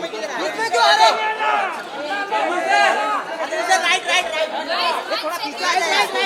इसमें क्यों आ रहे राइट राइट राइट थोड़ा पीछे आ जाए right right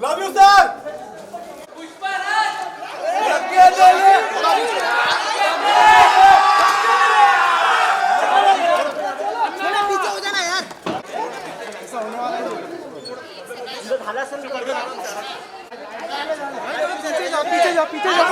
Love you, sir. पीछे हो जाना यार पीछे जाओ पीछे जाओ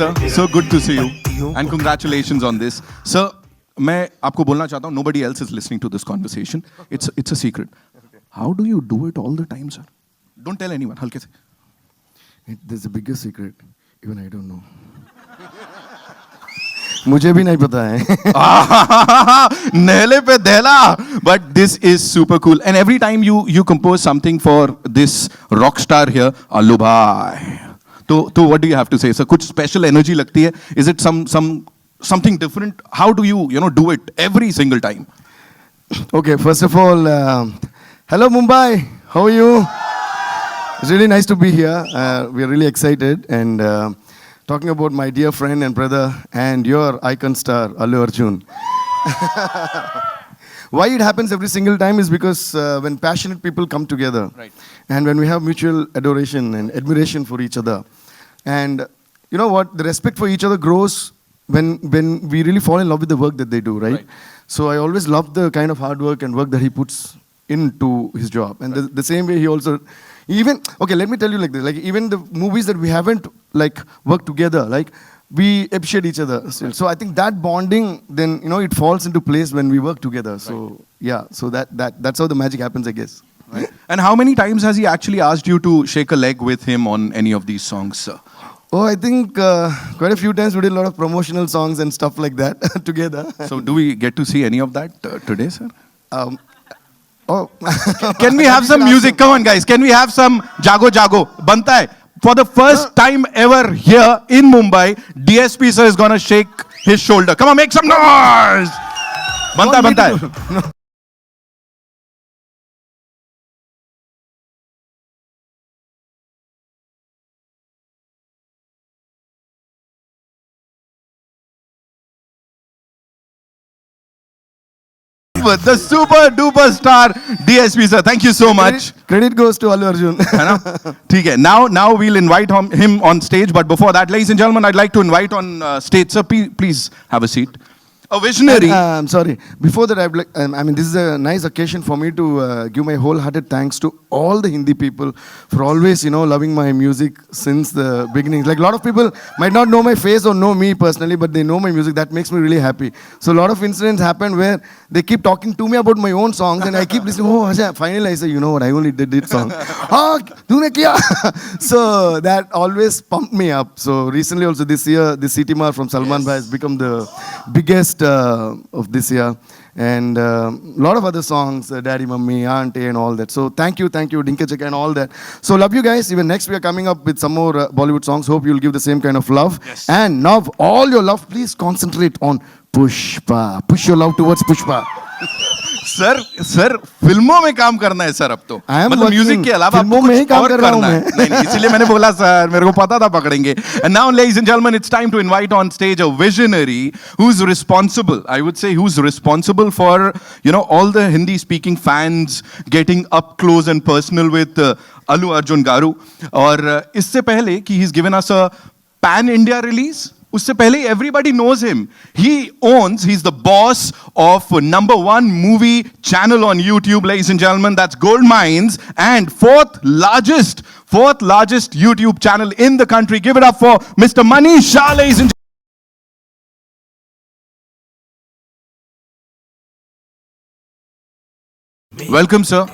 Sir, so good to see you and congratulations on this. Sir, मैं आपको बोलना चाहता हूँ, nobody else is listening to this conversation. It's a secret. How do you do it all the time, sir? Don't tell anyone. हल्के से. There's a bigger secret. Even I don't know. मुझे भी नहीं पता है. नहले पे दहला. But this is super cool. And every time you compose something for this rock star here, Allu bhai. तो what do you have to say, sir? कुछ special energy लगती है? Is it something different? How do you do it every single time? Okay, first of all, hello Mumbai. How are you? It's really nice to be here. We are really excited and talking about my dear friend and brother and your icon star Allu Arjun. Why it happens every single time is because when passionate people come together, right, and when we have mutual adoration and admiration for each other, and you know what, the respect for each other grows when we really fall in love with the work that they do, right? So I always love the kind of hard work and work that he puts into his job, and the same way he also, even, okay, let me tell you like this, like even the movies that we haven't like worked together, like we appreciate each other still. So I think that bonding, then it falls into place when we work together. So yeah, so that's how the magic happens, I guess. Right. And how many times has he actually asked you to shake a leg with him on any of these songs, sir? Oh, I think quite a few times we did a lot of promotional songs and stuff like that together. So do we get to see any of that today, sir? Oh, can we have some music? Come on, guys. Can we have some Jago Jago? Banta hai. For the first time ever here in Mumbai, DSP sir is gonna shake his shoulder. Come on, make some noise. Banta hai. the super duper star DSP sir. Thank you so much. Credit goes to Allu Arjun. है ना? ठीक है. Now we'll invite him on stage. But before that, ladies and gentlemen, I'd like to invite on stage. Sir, please have a seat. A visionary. I'm sorry. Before that, I mean, this is a nice occasion for me to give my wholehearted thanks to all the Hindi people for always, loving my music since the beginning. Like a lot of people might not know my face or know me personally, but they know my music. That makes me really happy. So a lot of incidents happen where they keep talking to me about my own songs, and I keep listening. Oh, Asha, finally I say, you know what? I only did this song. Tune kiya? So that always pumped me up. So recently, also this year, the Sitimar from Salman Bhai has become the biggest of this year, and a lot of other songs, Daddy, Mummy, Auntie, and all that. So thank you, Dinka Chaka, and all that. So love you guys. Even next we are coming up with some more Bollywood songs. Hope you'll give the same kind of love. Yes. And now all your love, please concentrate on Pushpa. Push your love towards Pushpa. Sir फिल्मों में काम करना है sir अब तो मतलब music के अलावा फिल्मों में ही काम कर रहा हूं मैं नहीं इसीलिए मैंने बोला सर मेरे को पता था पकड़ेंगे and now ladies and gentlemen it's time to invite on stage a visionary who's responsible I would say who's responsible for all the Hindi speaking fans getting up close and personal with Allu Arjun Garu और इससे पहले कि he's given us a pan India release उससे पहले everybody knows him. He's the boss of #1 movie channel on YouTube, ladies and gentlemen. That's Gold Mines, and fourth largest YouTube channel in the country. Give it up for Mr. Manish Shah, ladies and gentlemen. Welcome, sir.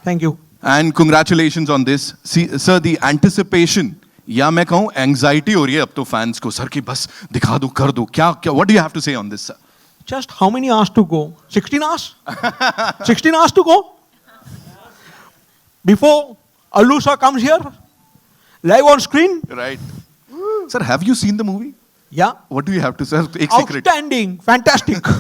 Thank you. And congratulations on this. See, sir, the anticipation. या मैं कहूं anxiety हो रही है अब तो fans को sir की बस दिखा दो कर दो क्या what do you have to say on this sir Just how many hours to go? 16 hours? 16 hours to go? Before Allu sir comes here, live on screen? Right. Sir, have you seen the movie? Yeah. What do you have to say? एक secret. Outstanding. Fantastic.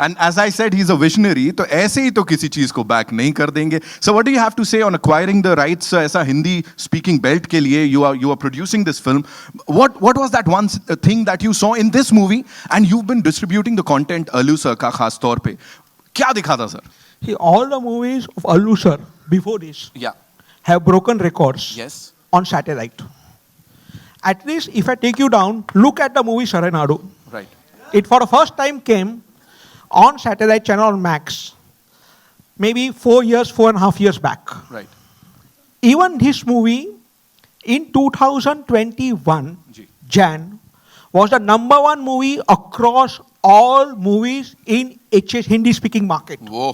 And as I said, he's a visionary. तो ऐसे ही तो किसी चीज को back नहीं कर देंगे. So what do you have to say on acquiring the rights? ऐसा हिंदी speaking belt के लिए you are producing this film. What was that one thing that you saw in this movie and you've been distributing the content Allu sir का खास तौर पे क्या दिखा था sir? See, all the movies of Allu sir before this Yeah. have broken records Yes. on satellite. At least if I take you down, look at the movie Saranadu. Right. It for the first time came on satellite channel on Max, maybe 4.5 years back. Right. Even this movie in 2021, Jan, was the #1 movie across all movies in HS Hindi speaking market. Whoa.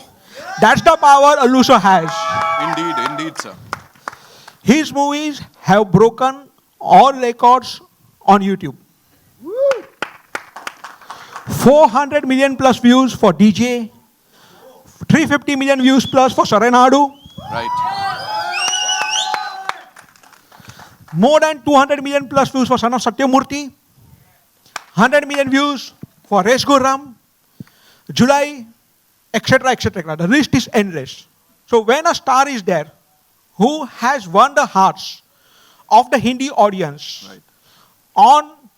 That's the power Allu sir has. Indeed, sir. His movies have broken all records on YouTube. 400 million plus views for DJ, 350 million views plus for Saranadu, Right. more than 200 million plus views for Son of Satyamurthy, 100 million views for Resh Gurram, July, etc., etc. The list is endless. So when a star is there who has won the hearts of the Hindi audience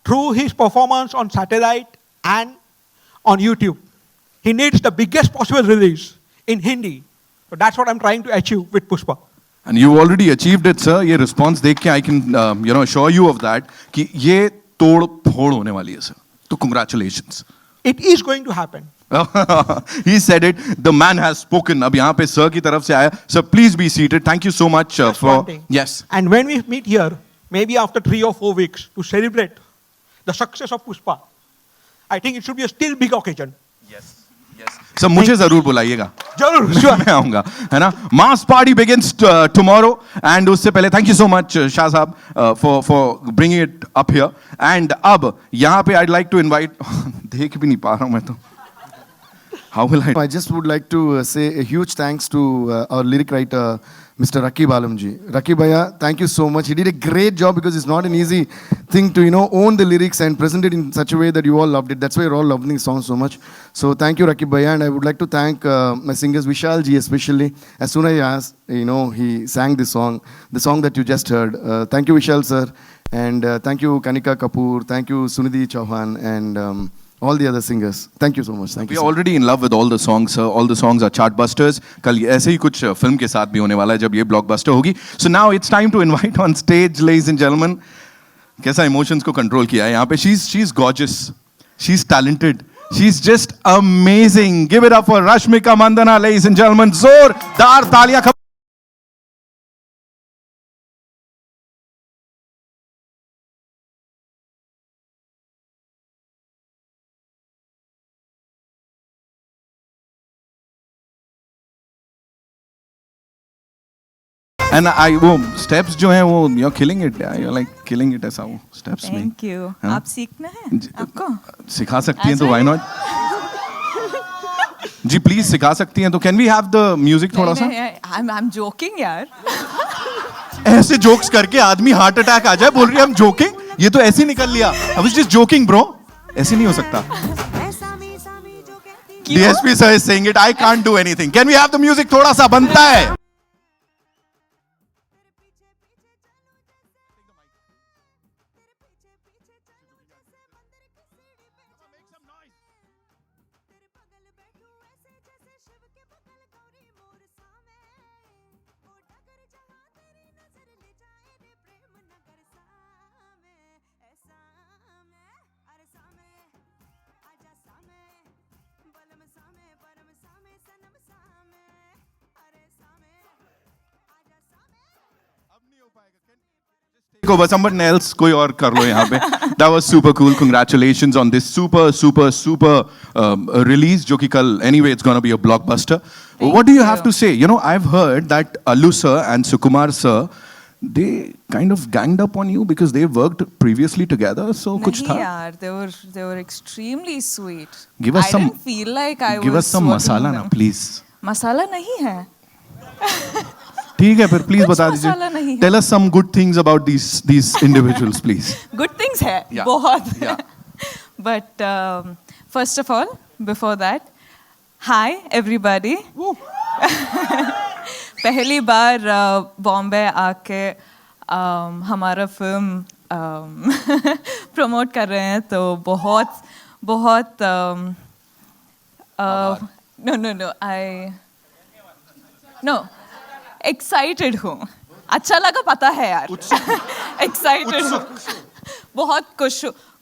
through his performance on satellite and on YouTube, he needs the biggest possible release in Hindi. So that's what I'm trying to achieve with Pushpa. And you already achieved it, sir. ये response देख के I can assure you of that कि ये तोड़ फोड़ होने वाली है, sir. तो congratulations. It is going to happen. He said it. The man has spoken. अब यहाँ पे sir की तरफ से आया. Sir, please be seated. Thank you so much Just for one thing. yes. And when we meet here, maybe after 3 or 4 weeks, to celebrate the success of Pushpa, I think it should be a still big occasion. Sir मुझे जरूर बुलाइएगा जरूर, sure. मैं आऊंगा है ना mass party begins tomorrow and उससे पहले thank you so much Shah sahab for bringing it up here and अब यहाँ पे I'd like to invite देख भी नहीं पा रहा हूँ मैं तो how will I just would like to say a huge thanks to our lyric writer Mr. Rakib Alamji. Rakib Bhaiya, thank you so much. He did a great job because it's not an easy thing to, own the lyrics and present it in such a way that you all loved it. That's why you're all loving the song so much. So thank you, Rakib Bhaiya. And I would like to thank my singers, Vishal ji especially. As soon as I asked, he sang this song, the song that you just heard. Thank you, Vishal sir. And thank you, Kanika Kapoor. Thank you, Sunidhi Chauhan. And all the other singers. Thank you so much. Thank We you. are already in love with all the songs. All the songs are chart busters. कल ऐसे ही कुछ film के साथ भी होने वाला है जब ये blockbuster होगी. So now it's time to invite on stage, ladies and gentlemen. कैसा emotions को control किया है यहाँ पे? She's gorgeous. She's talented. She's just amazing. Give it up for Rashmika Mandana, ladies and gentlemen. जोरदार तालियां. And वो steps जो हैं वो you're killing it. You're like killing it ऐसा वो steps में. थैंक यू हाँ? आप सीखना है आपको सिखा सकती हैं As तो why well. not? जी प्लीज सिखा सकती हैं तो can we have the music थोड़ा सा? आई एम जोकिंग यार ऐसे जोक्स करके आदमी हार्ट अटैक आ जाए बोल रही है हम जोकिंग ये तो ऐसे ही निकल लिया I was just joking bro ऐसे नहीं हो सकता DSP sir is saying it I can't do anything can we have the music थोड़ा सा बनता है को बस someone else कोई और कर लो यहाँ पे that was super cool congratulations on this super release जो कि कल anyway it's gonna be a blockbuster what do you have to say you know I've heard that Allu sir and Sukumar sir they kind of ganged up on you because they worked previously together so कुछ नहीं था यार they were extremely sweet Give us I some- didn't feel like I give was us some working masala with ना them. please मसाला नहीं है ठीक है फिर प्लीज कुछ बता मसाला नहीं दीजिए है। Tell us some good things about these individuals please good things है Yeah. बहुत Yeah. but first of all before that hi everybody पहली बार बॉम्बे आके हमारा फिल्म प्रमोट कर रहे हैं तो बहुत बहुत नो आई नो एक्साइटेड हूँ अच्छा लगा पता है यार एक्साइटेड हूँ बहुत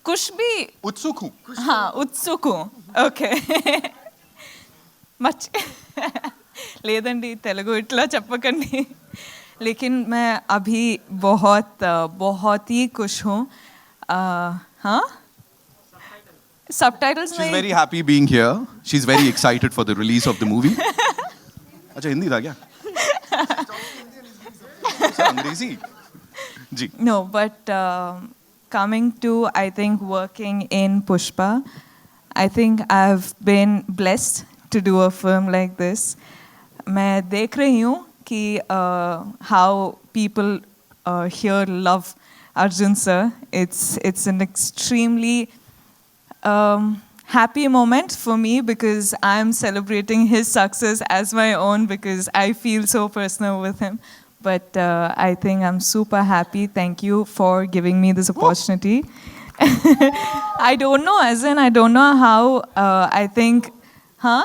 खुश भी उत्सुक हूँ हाँ उत्सुक हूँ ఓకే మర్చి లేదండి తెలుగు ఇట్లా చెప్పకండి लेकिन मैं अभी बहुत ही खुश हूँ हाँ सबटाइटल्स She's में very happy being here. She's very excited for the release of the movie. अच्छा हिंदी था क्या? सर अंग्रेजी? जी. No, but coming to, I think, working in Pushpa, I think I've been blessed to do a film like this. मैं देख रही हूँ कि how people here love Arjun sir. It's an extremely happy moment for me because I'm celebrating his success as my own because I feel so personal with him. But I think I'm super happy. Thank you for giving me this opportunity. I don't know, as in, I don't know how, I think, huh?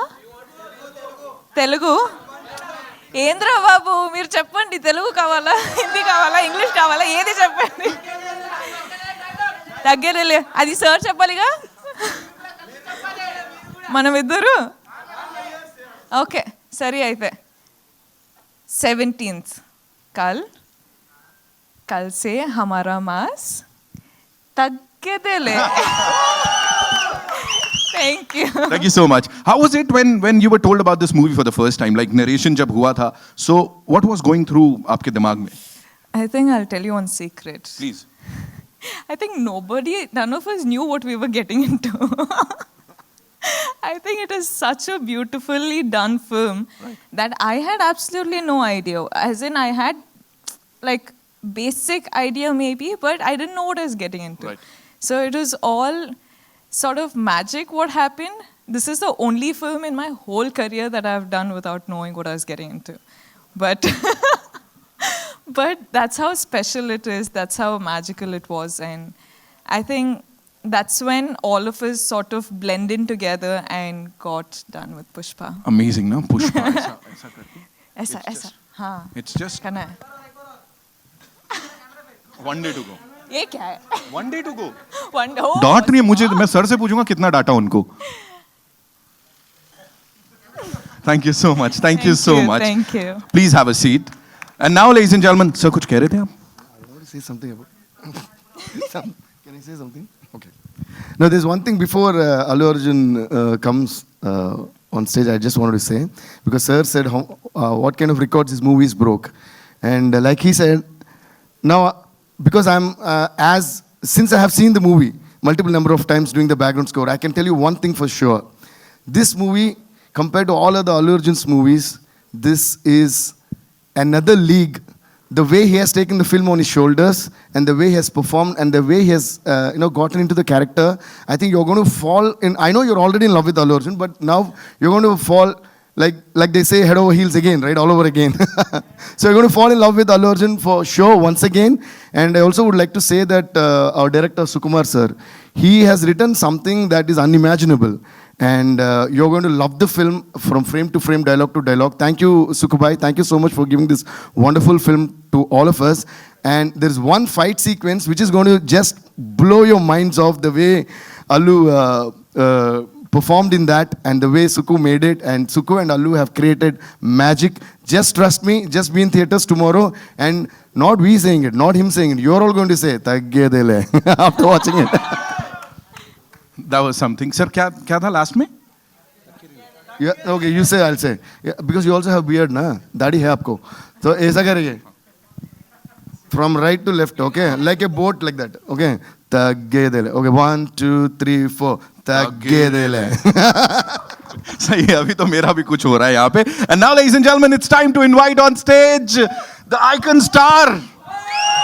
Telugu? ఏంద్రా బాబు మీరు చెప్పండి తెలుగు కావాలా హిందీ కావాలా English కావాలా ఏది చెప్పండి తగ్గేలే అది sir చెప్పాలిగా మనం ఇద్దరు ఓకే సరే అయితే 17th कल से हमारा मास तగ్గేదేలే Thank you. Thank you so much. How was it when you were told about this movie for the first time? Like narration जब हुआ था, so what was going through आपके दिमाग में? I think I'll tell you one secret. Please. I think none of us knew what we were getting into. I think it is such a beautifully done film that I had absolutely no idea. As in, I had like basic idea maybe, but I didn't know what I was getting into. Right. So it was all sort of magic what happened. This is the only film in my whole career that I've done without knowing what I was getting into. But but that's how special it is. That's how magical it was. And I think that's when all of us sort of blended together and got done with Pushpa. Amazing, no? Pushpa. ऐसा करके. ऐसा हाँ It's just करना है. 1 day to go. ये क्या है? 1 day to go. One oh, डांट नहीं है मुझे, मैं सर से पूछूंगा कितना डाटा उनको. Thank you so much. Thank you so much. Thank you. Please have a seat. And now, ladies and gentlemen, sir, कुछ कह रहे थे आप? I want to say something about. Can I say something? Okay. No, there's one thing before Allu Arjun comes on stage. I just wanted to say, because sir said what kind of records his movies broke, and like he said, now because I'm since I have seen the movie multiple number of times doing the background score, I can tell you one thing for sure. This movie, compared to all other Allu Arjun's movies, this is another league. The way he has taken the film on his shoulders and the way he has performed and the way he has gotten into the character, I think you're going to fall in. I know you're already in love with Allu Arjun, but now you're going to fall, like they say, head over heels again, right? All over again. So you're going to fall in love with Allu Arjun for sure once again. And I also would like to say that our director, Sukumar sir, he has written something that is unimaginable. And you're going to love the film from frame to frame, dialogue to dialogue. Thank you, Sukubai. Thank you so much for giving this wonderful film to all of us. And there's one fight sequence which is going to just blow your minds off, the way Allu performed in that and the way Suku made it. And Suku and Allu have created magic. Just trust me, just be in theaters tomorrow. And not we saying it, not him saying it. You're all going to say, "Tagge dele," after watching it. That was something. Sir, क्या था last में? Yeah, okay, you say, I'll say. Yeah, because you also have beard, na? दाढ़ी है आपको. So ऐसा करेंगे. From right to left, okay? Like a boat, like that, okay? Tagge dele. Okay, 1, 2, 3, 4. Tagge dele. सही है, अभी तो मेरा भी कुछ हो रहा है यहाँ पे. And now, ladies and gentlemen, it's time to invite on stage the icon star.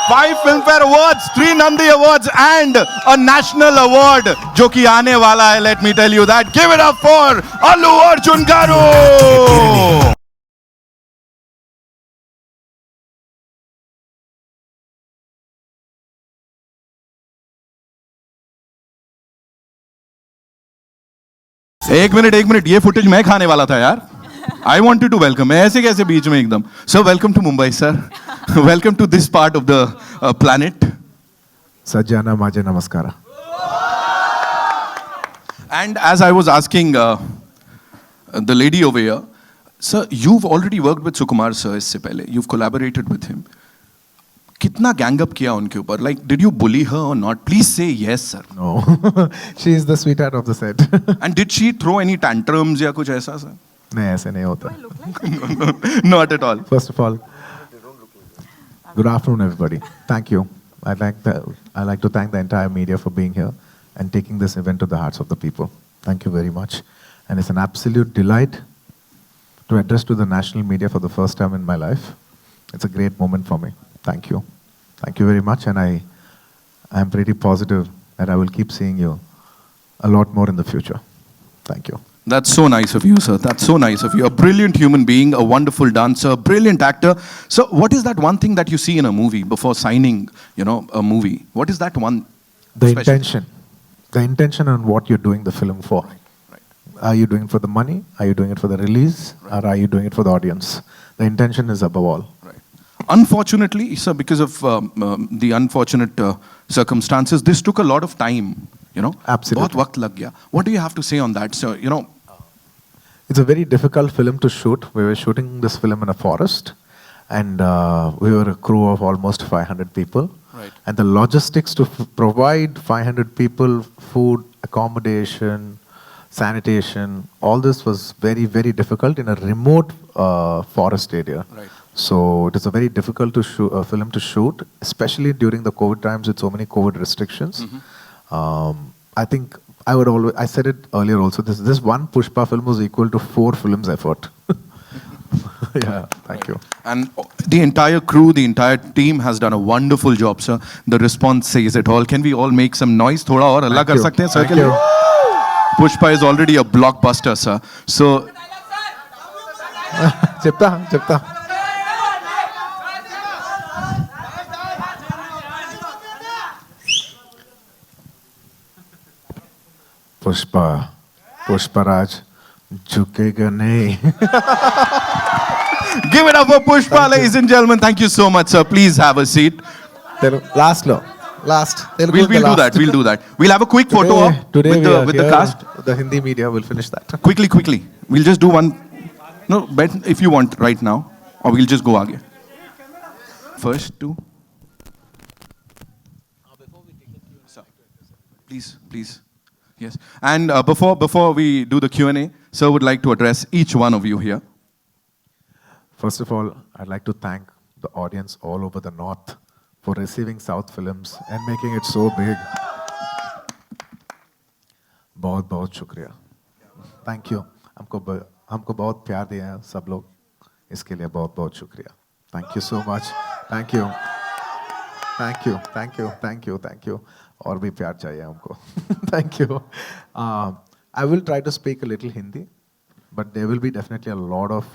5 Filmfare Awards, 3 Nandi Awards and a national award जो कि आने वाला है. Let me tell you that. Give it up for Allu Arjun Garu. एक minute, ये footage मैं खाने वाला था यार. I wanted to welcome. मैं ऐसे कैसे बीच में एकदम. So welcome to Mumbai, sir. Welcome to this part of the planet. Sajjana Maje Namaskara. And as I was asking the lady over here, sir, you've already worked with Sukumar sir इससे पहले. You've collaborated with him. कितना gang up किया उनके ऊपर? Like, did you bully her or not? Please say yes, sir. No, she is the sweetheart of the set. And did she throw any tantrums या कुछ ऐसा, sir? नहीं ऐसे नहीं होता. Not at all. First of all, good afternoon, everybody. Thank you. I'd like to thank the entire media for being here and taking this event to the hearts of the people. Thank you very much. And it's an absolute delight to address to the national media for the first time in my life. It's a great moment for me. Thank you. Thank you very much. And I am pretty positive that I will keep seeing you a lot more in the future. Thank you. That's so nice of you, sir. That's so nice of you. A brilliant human being, a wonderful dancer, brilliant actor. So what is that one thing that you see in a movie before signing, a movie? What is that one? The special- intention. The intention on what you're doing the film for. Right. Are you doing it for the money? Are you doing it for the release? Or are you doing it for the audience? The intention is above all. Right. Unfortunately, sir, because of the unfortunate circumstances, this took a lot of time, Absolutely. बहुत वक्त लग गया. What do you have to say on that, sir? It's a very difficult film to shoot. We were shooting this film in a forest, and we were a crew of almost 500 people. Right. And the logistics to provide 500 people food, accommodation, sanitation, all this was very, very difficult in a remote forest area. Right. So it is a very difficult film to shoot, especially during the COVID times with so many COVID restrictions. I think I said it earlier also, this one Pushpa film was equal to 4 films effort. Yeah, thank you. And the entire crew, the entire team has done a wonderful job, sir. The response says it all. Can we all make some noise? थोड़ा और अल्लाह कर सकते हैं, sir? Thank you. Pushpa is already a blockbuster, sir. So, చెప్తా Pushpa, Pushparaj, झुकेगा नहीं. Give it up for Pushpa, ladies and gentlemen. Thank you so much, sir. Please have a seat. Last lo, last. We'll do that. We'll do that. We'll have a quick photo op Today with the cast. The Hindi media will finish that. Quickly. We'll just do one. No, bet if you want right now, or we'll just go aage. First two. Sir, please. Yes. And before we do the Q&A, sir would like to address each one of you here. First of all, I'd like to thank the audience all over the north for receiving South films and making it so big. बहुत बहुत शुक्रिया. Thank you. हमको बहुत प्यार दिया है सब लोग. इसके लिए बहुत बहुत शुक्रिया. Thank you so much. Thank you. और भी प्यार चाहिए हमको. Thank you. I will try to speak a little Hindi, but there will be definitely a lot of,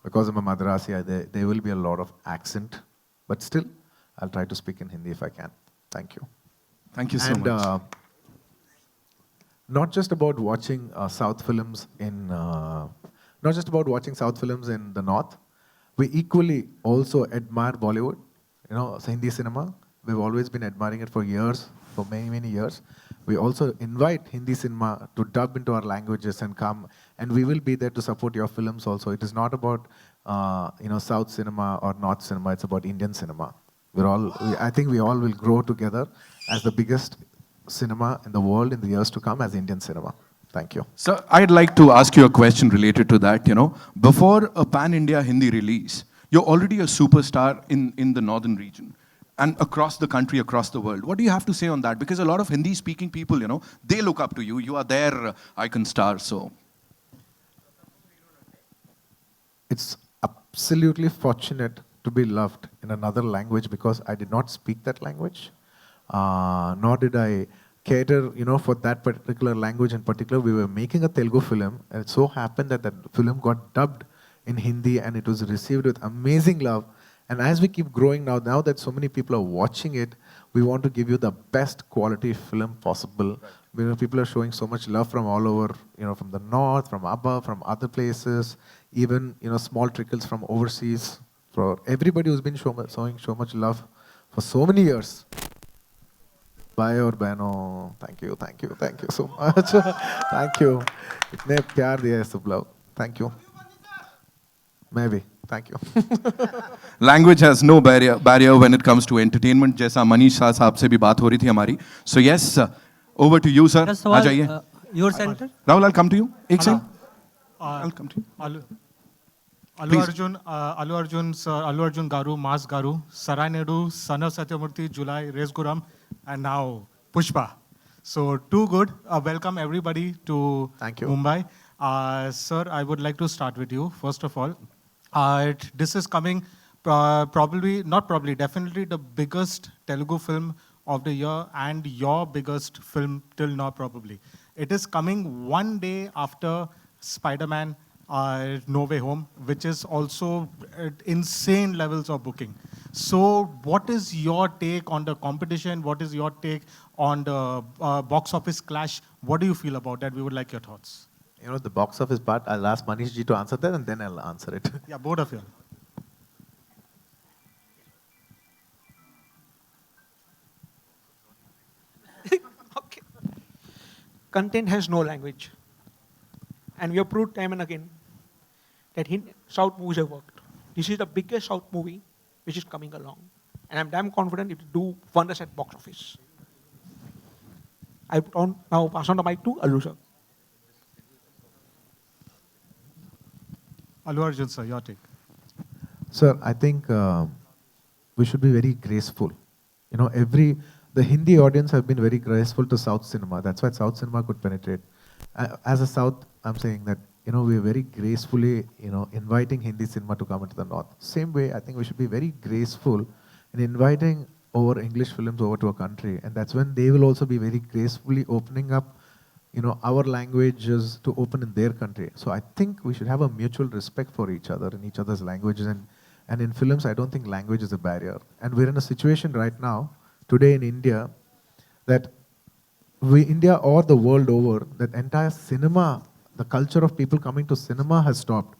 because I'm a Madrasi, there will be a lot of accent, but still, I'll try to speak in Hindi if I can. Thank you. Thank you so much. Not just about watching South films in, not just about watching South films in the north, we equally also admire Bollywood, Hindi cinema. We've always been admiring it for years, for many years. We also invite Hindi cinema to dub into our languages and come, and we will be there to support your films also. It is not about South cinema or North cinema, it's about Indian cinema. I think we all will grow together as the biggest cinema in the world in the years to come as Indian cinema. Thank you. So I'd like to ask you a question related to that. Before a pan-India Hindi release, you're already a superstar in the northern region and across the country, across the world. What do you have to say on that? Because a lot of Hindi-speaking people, they look up to you. You are their icon star, so. It's absolutely fortunate to be loved in another language because I did not speak that language, nor did I cater, for that particular language in particular. We were making a Telugu film, and it so happened that that film got dubbed in Hindi, and it was received with amazing love. And as we keep growing now that so many people are watching it, we want to give you the best quality film possible. People are showing so much love from all over, from the north, from above, from other places, even, small trickles from overseas. For everybody who's been showing so much love for so many years. Bhai aur behno, thank you so much. Thank you. Itne pyar diya hai sab log. Thank you. Maybe. Thank you. Language has no barrier when it comes to entertainment. जैसा मनीष शाह साहब से भी बात हो रही थी हमारी. So yes, over to you, sir. आ जाइए. Your center? Rahul, I'll come to you. एक second. I'll come to you. Allu Arjun Garu, Mas Garu, Sarai Naidu, Son of Satyamurthy, July, Res Guram, and now Pushpa. So too good. Welcome everybody to Thank you. Mumbai. Sir, I would like to start with you, first of all. This is coming definitely the biggest Telugu film of the year and your biggest film till now probably. It is coming one day after Spider-Man No Way Home, which is also at insane levels of booking. So what is your take on the competition? What is your take on the box office clash? What do you feel about that? We would like your thoughts. The box office part, I'll ask Manish ji to answer that and then I'll answer it. Yeah, both of you. Okay. Content has no language. And we have proved time and again that South movies have worked. This is the biggest South movie which is coming along. And I'm damn confident it will do wonders at box office. I now pass on the mic to Allu sir. Allu Arjun, sir, your take. Sir, I think we should be very graceful. The Hindi audience have been very graceful to South cinema. That's why South cinema could penetrate. As a South, I'm saying that, we're very gracefully, inviting Hindi cinema to come into the North. Same way, I think we should be very graceful in inviting our English films over to our country. And that's when they will also be very gracefully opening up our languages to open in their country. So I think we should have a mutual respect for each other in each other's languages. And in films, I don't think language is a barrier. And we're in a situation right now, today in India, that India or the world over, that entire cinema, the culture of people coming to cinema has stopped.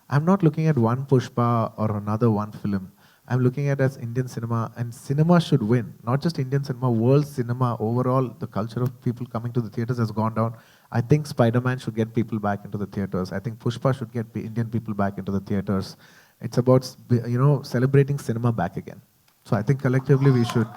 I'm not looking at one Pushpa or another one film. I'm looking at it as Indian cinema, and cinema should win. Not just Indian cinema, world cinema overall. The culture of people coming to the theaters has gone down. I think Spider-Man should get people back into the theaters. I think Pushpa should get Indian people back into the theaters. It's about, you know, celebrating cinema back again. So I think collectively we should.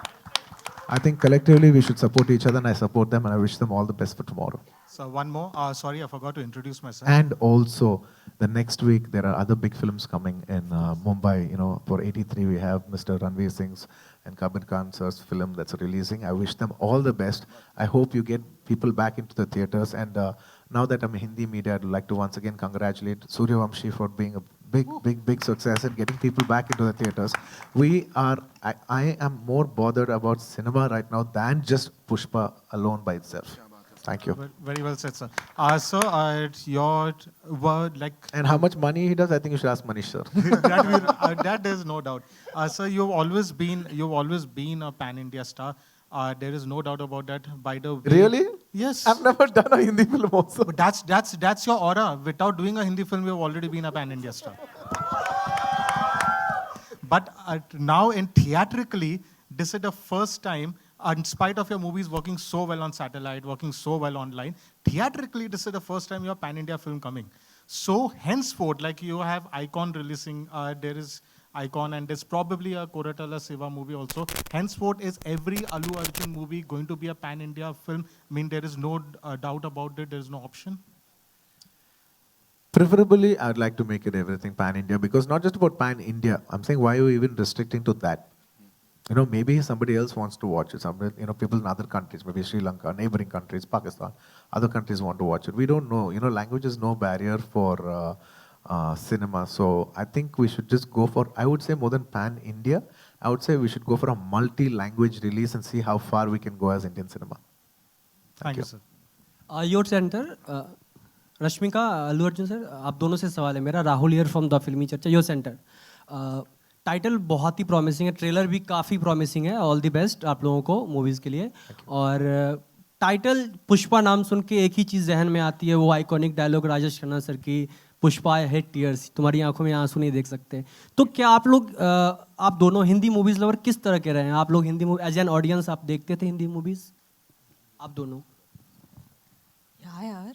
I think collectively we should support each other, and I support them, and I wish them all the best for tomorrow. So one more. Sorry, I forgot to introduce myself. And also, the next week there are other big films coming in Mumbai. You know, for 83 we have Mr. Ranveer Singh's and Kabir Khan sir's film that's releasing. I wish them all the best. I hope you get people back into the theaters. And now that I'm a Hindi media, I'd like to once again congratulate Suryavamshi for being a big success and getting people back into the theaters. I am more bothered about cinema right now than just Pushpa alone by itself. Thank you. Very well said, sir. Sir, your word, like... And how much money he does, I think you should ask Manish, sir. that there's no doubt. Sir, you've always been a pan-India star. There is no doubt about that. By the way, Really? yes. I've never done a Hindi film also. But that's your aura. Without doing a Hindi film, you've already been a pan-India star. But now, in theatrically, this is the first time. In spite of your movies working so well on satellite, working so well online, theatrically, this is the first time your pan-India film coming. So henceforth, like you have Icon releasing, there is Icon, and there's probably a Koratala Seva movie also. Henceforth, is every Allu Arjun movie going to be a pan-India film? I mean, there is no doubt about it, there is no option. Preferably, I'd like to make it everything pan-India, because not just about pan-India. I'm saying, why are you even restricting to that? You know, maybe somebody else wants to watch it. Somebody, you know, people in other countries, maybe Sri Lanka, neighboring countries, Pakistan, other countries want to watch it. We don't know. You know, language is no barrier for cinema. So I think we should just go for, I would say more than pan-India, I would say we should go for a multi-language release and see how far we can go as Indian cinema. Thank you, sir. Your centre Rashmika Allu Arjun sir, आप दोनों से सवाल है मेरा, Rahul here from the फिल्मी चर्चा। Your centre title बहुत ही promising है, ट्रेलर भी काफ़ी प्रॉमिसिंग है। ऑल द बेस्ट आप लोगों को मूवीज़ के लिए। और टाइटल पुष्पा नाम सुन के एक ही चीज़ जहन में आती है, वो iconic dialogue Rajesh Khanna sir की, पुष्पा आई हेट टीयर्स, तुम्हारी आंखों में आंसू नहीं देख सकते। तो क्या आप लोग, आप दोनों हिंदी मूवीज़ लवर किस तरह के रहे हैं? आप लोग Hindi movie as an audience आप देखते थे हिंदी मूवीज़, आप दोनों? Yeah, yaar.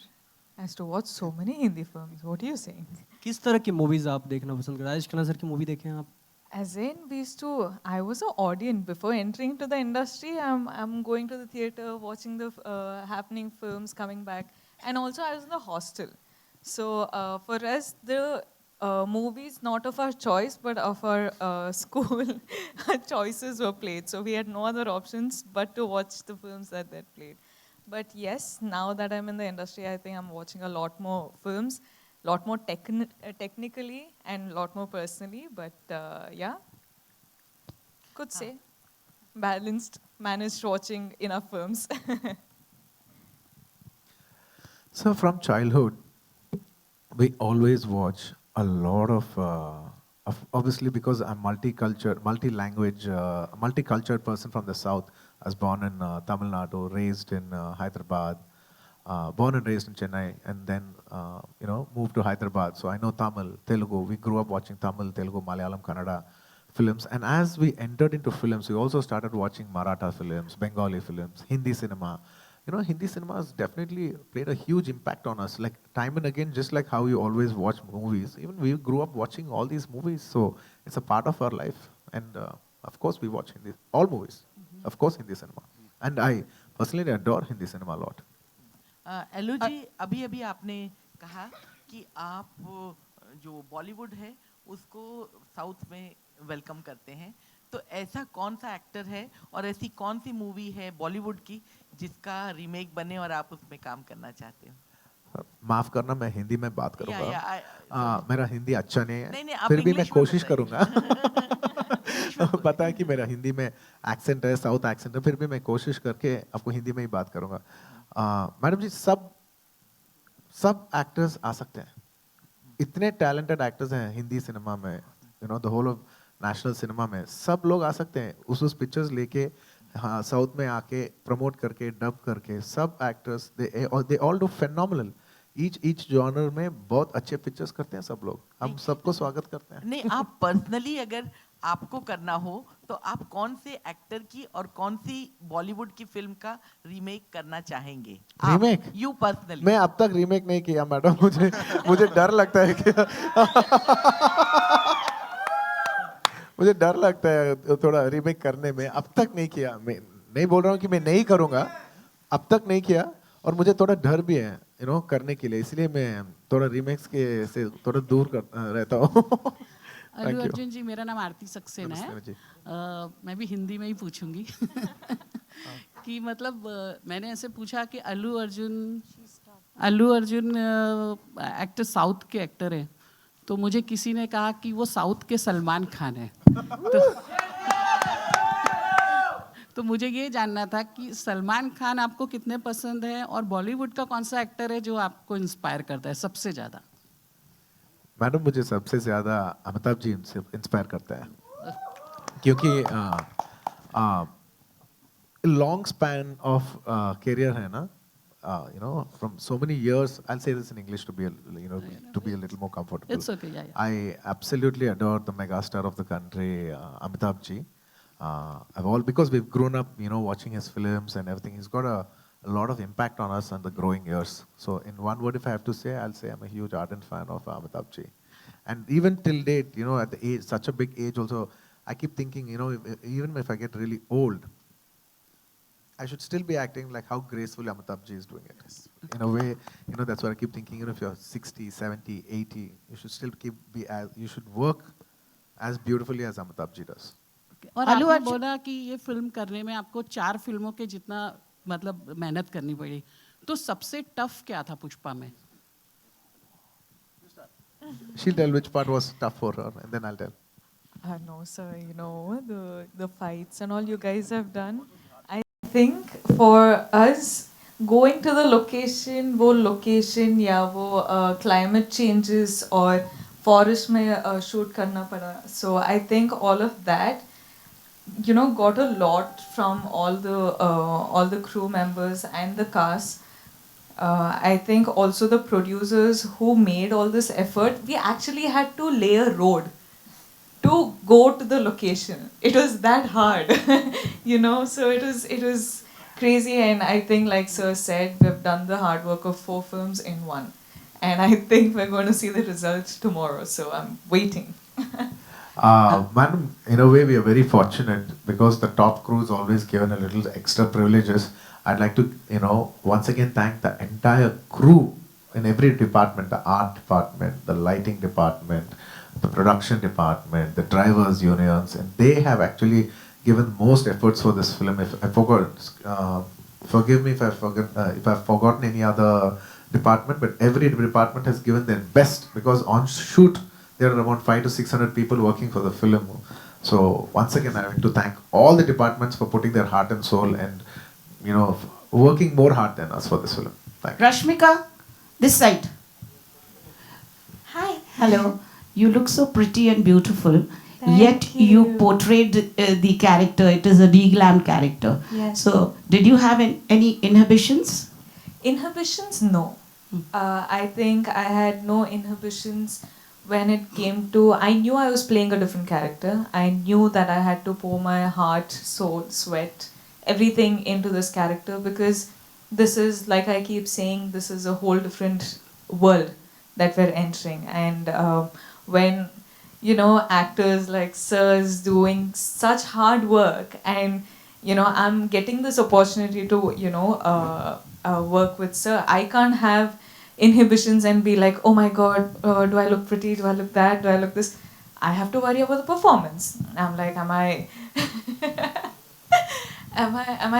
I used to watch so many Hindi films. What are you saying? किस तरह की मूवीज़ आप देखना पसंद करते हैं? राजेश खन्ना सर की मूवी देखें आप? As in, we used to. I was an audience before entering to the industry. I'm going to the theater, watching the happening films, coming back, and also I was in the hostel. So for us, the movies not of our choice, but of our school choices were played. So we had no other options but to watch the films that they played. But yes, now that I'm in the industry, I think I'm watching a lot more films. Lot more technically and lot more personally, but yeah, could say balanced, managed watching enough films. So from childhood, we always watch a lot of obviously because I'm multicultural, multi-language, multicultural person from the south. I was born in Tamil Nadu, raised in Hyderabad. Born and raised in Chennai, and then moved to Hyderabad. So I know Tamil, Telugu. We grew up watching Tamil, Telugu, Malayalam, Kannada films. And as we entered into films, we also started watching Maratha films, Bengali films, Hindi cinema. You know, Hindi cinema has definitely played a huge impact on us. Like time and again, just like how you always watch movies, even we grew up watching all these movies. So it's a part of our life. And of course, we watch Hindi, all movies. Of course, Hindi cinema. And I personally adore Hindi cinema a lot. एलू जी, अभी अभी आपने कहा कि आप जो बॉलीवुड है उसको south में वेलकम करते हैं, तो ऐसा कौन सा एक्टर है और ऐसी कौन सी मूवी है बॉलीवुड की जिसका रीमेक बने और आप उसमें काम करना चाहते हो? माफ करना, मैं हिंदी में बात करूंगा। मेरा हिंदी अच्छा नहीं है, नहीं, फिर भी मैं कोशिश करूंगा। पता है कि मेरा हिंदी में एक्सेंट है, साउथ एक्सेंट है, फिर भी मैं कोशिश करके आपको हिंदी में ही बात करूंगा। मैडम जी, सब एक्टर्स आ सकते हैं, इतने टैलेंटेड एक्टर्स हैं हिंदी सिनेमा में, the whole of national cinema में, सब लोग आ सकते हैं। उस पिक्चर्स लेके हाँ साउथ में आके प्रमोट करके डब करके सब actors they all do phenomenal each genre में बहुत अच्छे पिक्चर्स करते हैं सब लोग हम सबको स्वागत करते हैं नहीं, आप पर्सनली अगर आपको करना हो तो आप कौन से एक्टर की और कौन सी बॉलीवुड की फिल्म का रीमेक करना चाहेंगे? रीमेक? You personally? मैं अब तक रीमेक नहीं किया मैडम मुझे डर लगता है कि मुझे डर लगता है थोड़ा रीमेक करने में अब तक नहीं किया मैं नहीं बोल रहा हूँ कि मैं नहीं करूँगा अब तक नहीं किया और मुझे थोड़ा डर भी है करने के लिए इसलिए मैं थोड़ा रीमेक्स के से थोड़ा दूर रहता हूँ अल्लू अर्जुन जी मेरा नाम आरती सक्सेना है नमस्ते जी। मैं भी हिंदी में ही पूछूंगी कि मतलब मैंने ऐसे पूछा कि अल्लू अर्जुन एक्टर साउथ के एक्टर हैं तो मुझे किसी ने कहा कि वो साउथ के सलमान खान है तो मुझे ये जानना था कि सलमान खान आपको कितने पसंद है और बॉलीवुड का कौन सा एक्टर है जो आपको इंस्पायर करता है सबसे ज़्यादा? मैडम मुझे सबसे ज़्यादा अमिताभ जी से इंस्पायर करता है क्योंकि लॉन्ग स्पैन ऑफ करियर है ना from so many years I'll say this in English to be a little more comfortable. It's okay, yeah. I absolutely adore the megastar of the country, Amitabh ji. Because we've grown up, watching his films and everything. He's got a lot of impact on us in the growing years. So in one word, if I have to say, I'll say I'm a huge ardent fan of Amitabh ji. And even till date, at the age, such a big age also, I keep thinking, even if I get really old, I should still be acting like how gracefully Amitabh ji is doing it. In a way, that's what I keep thinking, if you're 60, 70, 80, you should still you should work as beautifully as Amitabh ji does. और आपने बोला कि ये film करने में आपको 4 फिल्मों के जितना मतलब मेहनत करनी पड़ी तो सबसे टफ क्या था पुष्पा में? She'll tell which part was tough for her and then I'll tell. No, sir, the fights and all you guys have done. I think for us, going to the location, वो location या वो climate changes और forest में shoot करना पड़ा. So I think all of that, got a lot from all the crew members and the cast. I think also the producers who made all this effort, we actually had to lay a road to go to the location. It was that hard, so it was crazy. And I think, like Sir said, we've done the hard work of 4 films in one. And I think we're going to see the results tomorrow, so I'm waiting. Madam, in a way we are very fortunate because the top crew is always given a little extra privileges. I'd like to, once again thank the entire crew in every department, the art department, the lighting department, the production department, the drivers unions, and they have actually given most efforts for this film. If I forgot, forgive me if I've forgotten any other department, but every department has given their best because on shoot there are around 500 to 600 people working for the film. So once again, I want to thank all the departments for putting their heart and soul and, working more hard than us for this film. Thank you. Rashmika, this side. Hi. Hello. You look so pretty and beautiful. Thank Yet you portrayed the character. It is a deglammed character. Yes. So, did you have any inhibitions? Inhibitions? No. I think I had no inhibitions when it came to, I knew I was playing a different character. I knew that I had to pour my heart, soul, sweat, everything into this character because this is, like I keep saying, this is a whole different world that we're entering. And when, actors like Sir's doing such hard work and, I'm getting this opportunity to, work with Sir, I can't have inhibitions and be like, oh my god, do I look pretty, do I look that, do I look this? I have to worry about the performance. I'm like, am I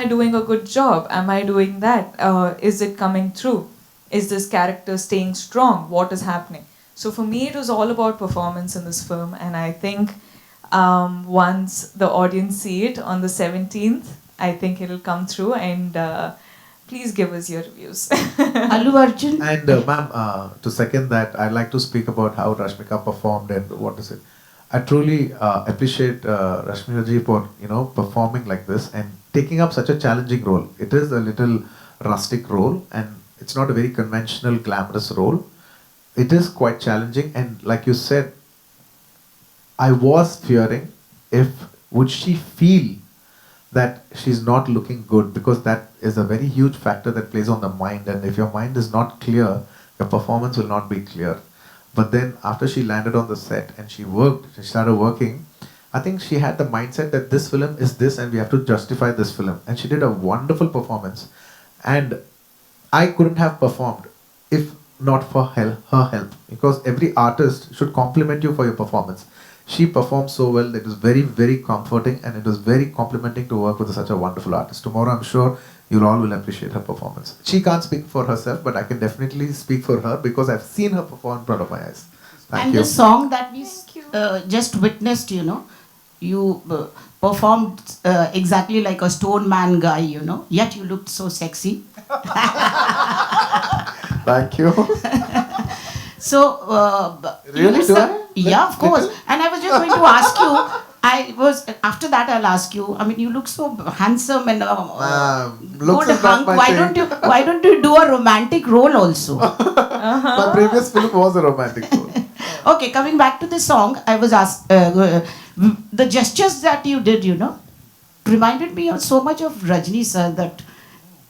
doing a good job? Am I doing that? Is it coming through? Is this character staying strong? What is happening? So for me, it was all about performance in this film, and I think once the audience see it on the 17th, I think it'll come through, and please give us your reviews. Allu Arjun? And ma'am, to second that, I'd like to speak about how Rashmika performed and what is it. I truly appreciate Rashmika ji for performing like this and taking up such a challenging role. It is a little rustic role, and it's not a very conventional, glamorous role. It is quite challenging, and like you said, I was fearing if would she feel that she's not looking good, because that is a very huge factor that plays on the mind, and if your mind is not clear, your performance will not be clear. But then after she landed on the set and she started working, I think she had the mindset that this film is this and we have to justify this film, and she did a wonderful performance. And I couldn't have performed if not for her help, because every artist should compliment you for your performance. She performed so well that it was very, very comforting, and it was very complimenting to work with such a wonderful artist. Tomorrow, I'm sure you all will appreciate her performance. She can't speak for herself, but I can definitely speak for her because I've seen her perform in front of my eyes. Thank And you. the song that we just witnessed, you performed exactly like a stone man guy, yet you looked so sexy. Thank you. So, Really, do I? Yeah, of course. And I was just going to ask you. After that, I'll ask you. I mean, you look so handsome and looks good is not hunk. my Why thing. don't you do a romantic role also? My previous film was a romantic role. Okay, coming back to the song, I was asked, the gestures that you did, reminded me of so much of Rajni sir, that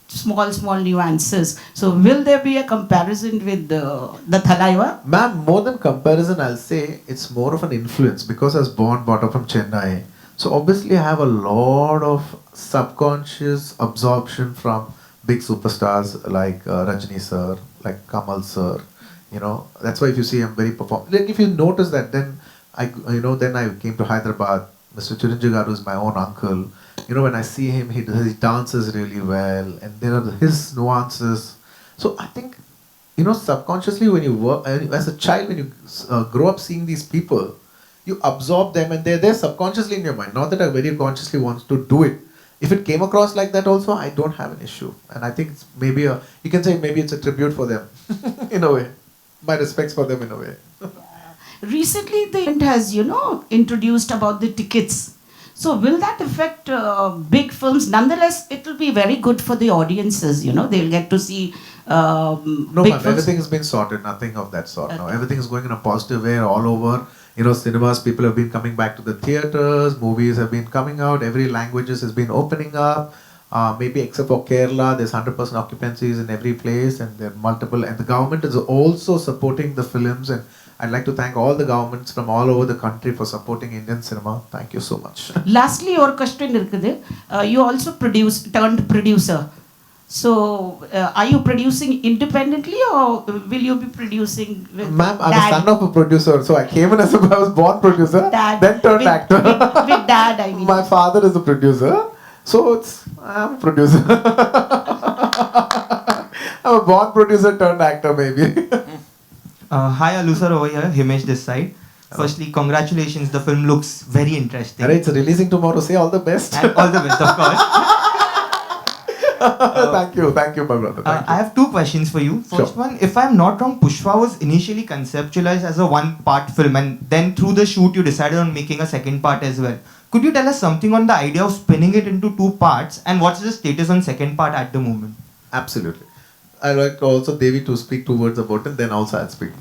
small nuances. So will there be a comparison with the Thalaiva? Ma'am, more than comparison, I'll say it's more of an influence, because I was brought up from Chennai. So obviously I have a lot of subconscious absorption from big superstars like Rajni sir, like Kamal sir. That's why if you see I'm very like if you notice that, then I came to Hyderabad. Mr. Chiranjeevi Garu is my own uncle. When I see him, he dances really well, and there are his nuances. So I think, subconsciously when you work, as a child, when you grow up seeing these people, you absorb them, and they're there subconsciously in your mind. Not that I very consciously want to do it. If it came across like that also, I don't have an issue. And I think it's maybe you can say maybe it's a tribute for them, in a way. My respects for them in a way. Recently, the event has, introduced about the tickets. So will that affect big films? Nonetheless, it will be very good for the audiences, they'll get to see No, big ma'am, films. everything has been sorted. Nothing of that sort now. Everything is going in a positive way all over. Cinemas, people have been coming back to the theatres, movies have been coming out, every languages has been opening up. Maybe except for Kerala, there's 100% occupancies in every place, and there are multiple. And the government is also supporting the films, and I'd like to thank all the governments from all over the country for supporting Indian cinema. Thank you so much. Lastly, your question இருக்குது. You also turned producer. So, are you producing independently, or will you be producing with Ma'am, I'm dad? a son of a producer, so I came in as I was born producer, Dad, then turned with- actor. with dad, I mean. My father is a producer, so I'm a producer. I'm a born producer turned actor, maybe. Hi, Alu sir, over here, Himesh this side. Firstly, congratulations, the film looks very interesting. Alright, it's releasing tomorrow. Say all the best. And all the best, of course. Thank you, my brother. Thank you. I have two questions for you. First Sure. one, if I'm not wrong, Pushpa was initially conceptualized as a one-part film, and then through the shoot you decided on making a second part as well. Could you tell us something on the idea of spinning it into two parts, and what's the status on second part at the moment? Absolutely. I'd like also Devi to speak 2 words about it, then also I'll speak.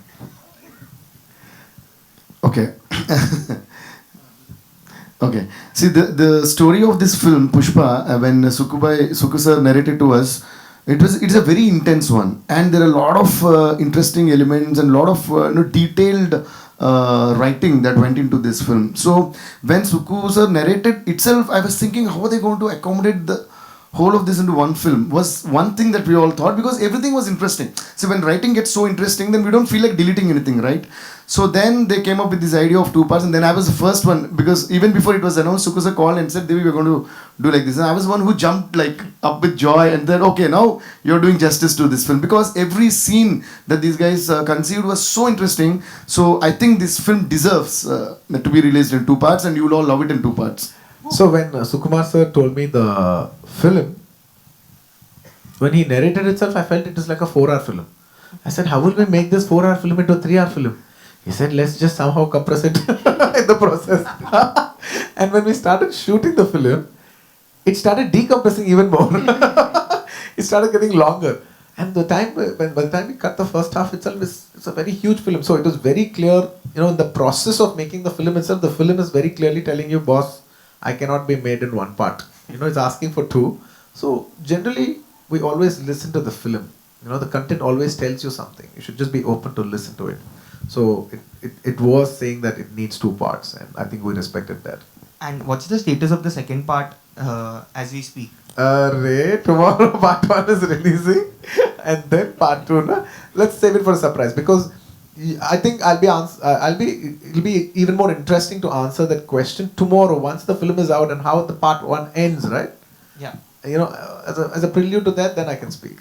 Okay. Okay. See, the story of this film, Pushpa, when Suku sir narrated to us, it's a very intense one, and there are a lot of interesting elements and a lot of detailed writing that went into this film. So when Suku sir narrated itself, I was thinking, how are they going to accommodate the whole of this into one film? Was one thing that we all thought, because everything was interesting. So when writing gets so interesting, then we don't feel like deleting anything, right? So then they came up with this idea of 2 parts, and then I was the first one, because even before it was announced, Suku sir called and said, Devi, we're going to do like this. And I was one who jumped like up with joy, and then, okay, now you're doing justice to this film, because every scene that these guys conceived was so interesting. So I think this film deserves to be released in 2 parts, and you will all love it in 2 parts. So when Sukumar sir told me the film, when he narrated itself, I felt it is like a 4-hour film. I said, how will we make this 4-hour film into a 3-hour film? He said, let's just somehow compress it in the process. And when we started shooting the film, it started decompressing even more. It started getting longer. And by the time we cut the first half itself, it's a very huge film. So it was very clear, in the process of making the film itself, the film is very clearly telling you, boss, I cannot be made in one part. It's asking for two. So generally, we always listen to the film. The content always tells you something. You should just be open to listen to it. So it was saying that it needs two parts, and I think we respected that. And what's the status of the second part as we speak? Ray, tomorrow part 1 is releasing, and then part 2. Let's save it for a surprise, because I think it'll be even more interesting to answer that question tomorrow once the film is out and how the part 1 ends, right? Yeah. As a prelude to that, then I can speak.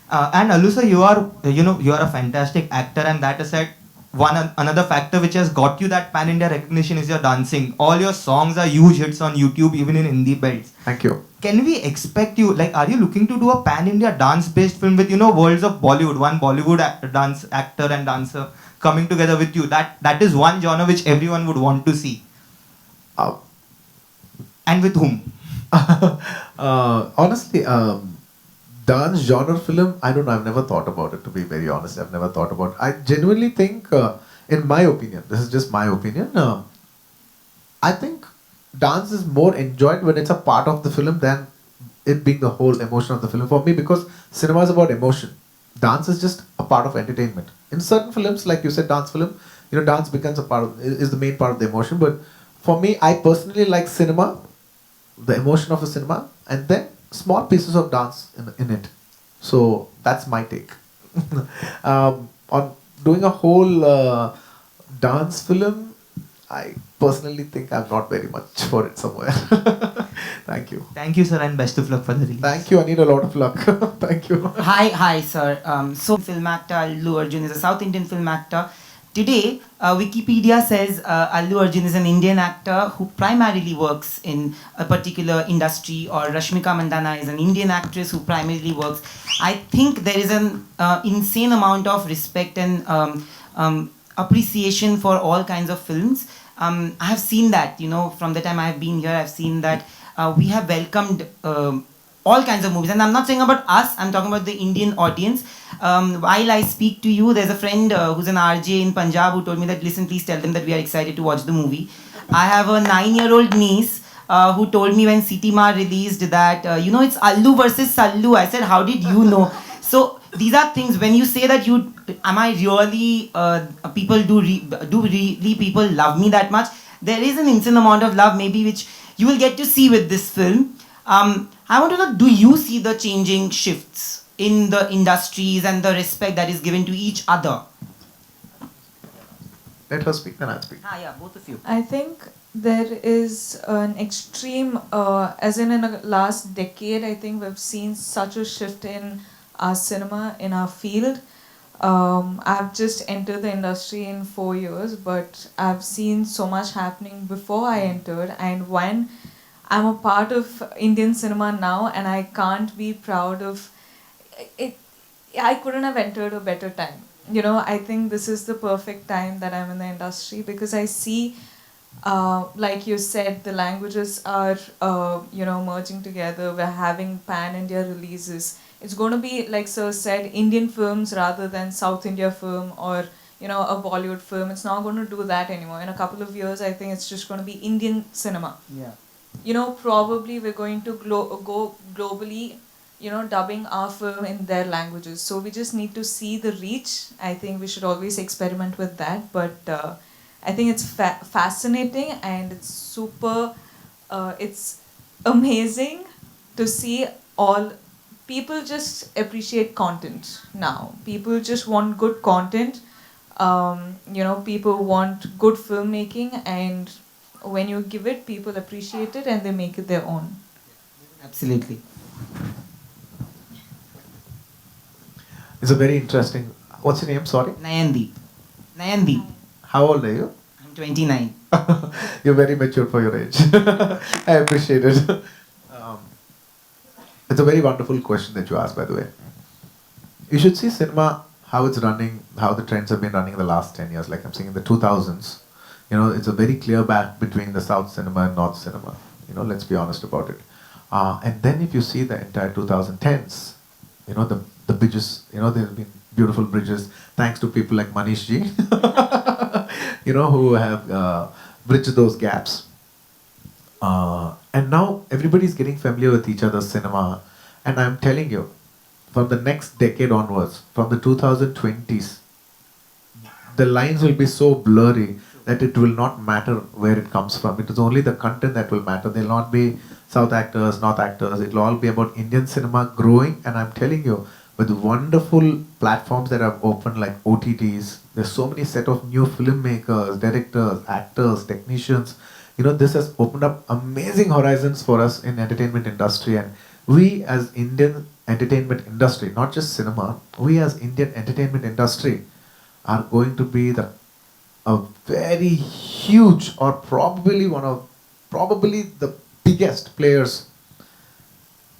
And Allu sir, you are a fantastic actor, and that aside, another factor which has got you that pan-India recognition is your dancing. All your songs are huge hits on YouTube, even in Hindi belts. Thank you. Can we expect you, are you looking to do a pan-India dance-based film with, worlds of Bollywood, one Bollywood actor and dancer coming together with you? That is one genre which everyone would want to see. And with whom? Honestly, dance genre film, I don't know, I've never thought about it, to be very honest. I've never thought about it. I genuinely think, in my opinion, this is just my opinion, I think dance is more enjoyed when it's a part of the film than it being the whole emotion of the film for me, because cinema is about emotion. Dance is just a part of entertainment. In certain films, like you said, dance film, dance becomes is the main part of the emotion. But for me, I personally like cinema, the emotion of the cinema, and then small pieces of dance in it. So that's my take. On doing a whole dance film, I personally think I'm not very much for it somewhere. Thank you. Thank you, sir, and best of luck for the release. Thank you. I need a lot of luck. Thank you. Hi, sir. So, film actor Allu Arjun is a South Indian film actor. Today, Wikipedia says Allu Arjun is an Indian actor who primarily works in a particular industry, or Rashmika Mandanna is an Indian actress who primarily works. I think there is an insane amount of respect and appreciation for all kinds of films. I have seen that, from the time I have been here, I've seen that we have welcomed all kinds of movies. And I'm not saying about us, I'm talking about the Indian audience. While I speak to you, there's a friend who's an RJ in Punjab who told me that, listen, please tell them that we are excited to watch the movie. I have a 9-year-old niece who told me when Siti Ma released that, it's Allu versus Sallu. I said, how did you know? So these are things, when you say that am I really, people really people love me that much? There is an insane amount of love maybe which you will get to see with this film. I want to know, do you see the changing shifts in the industries and the respect that is given to each other? Let her speak, then I'll speak. Yeah, both of you. I think there is an extreme, as in the last decade, I think we've seen such a shift in our cinema, in our field. I've just entered the industry in 4 years, but I've seen so much happening before I entered, and when I'm a part of Indian cinema now, and I can't be proud of it. I couldn't have entered a better time. I think this is the perfect time that I'm in the industry, because I see, like you said, the languages are, merging together. We're having pan-India releases. It's going to be, like Sir said, Indian films rather than South India film or, a Bollywood film. It's not going to do that anymore. In a couple of years, I think it's just going to be Indian cinema. Yeah. Probably we're going to go globally, dubbing our film in their languages. So we just need to see the reach. I think we should always experiment with that. But I think it's fascinating, and it's super, it's amazing to see all people just appreciate content now. People just want good content. People want good filmmaking, and when you give it, people appreciate it and they make it their own. Absolutely. It's a very interesting. What's your name? Sorry? Nayandi. How old are you? I'm 29. You're very mature for your age. I appreciate it. It's a very wonderful question that you asked, by the way. You should see cinema, how it's running, how the trends have been running in the last 10 years. Like I'm saying, in the 2000s, it's a very clear back between the South cinema and North cinema. Let's be honest about it. And then if you see the entire 2010s, the bridges, there have been beautiful bridges thanks to people like Manish ji, who have bridged those gaps. And now everybody's getting familiar with each other's cinema. And I'm telling you, from the next decade onwards, from the 2020s, the lines will be so blurry that it will not matter where it comes from. It is only the content that will matter. There will not be South actors, North actors. It will all be about Indian cinema growing. And I'm telling you, with wonderful platforms that have opened like OTTs, there's so many set of new filmmakers, directors, actors, technicians. This has opened up amazing horizons for us in entertainment industry. And we as Indian entertainment industry, not just cinema, we as Indian entertainment industry are going to be a very huge, or probably the biggest players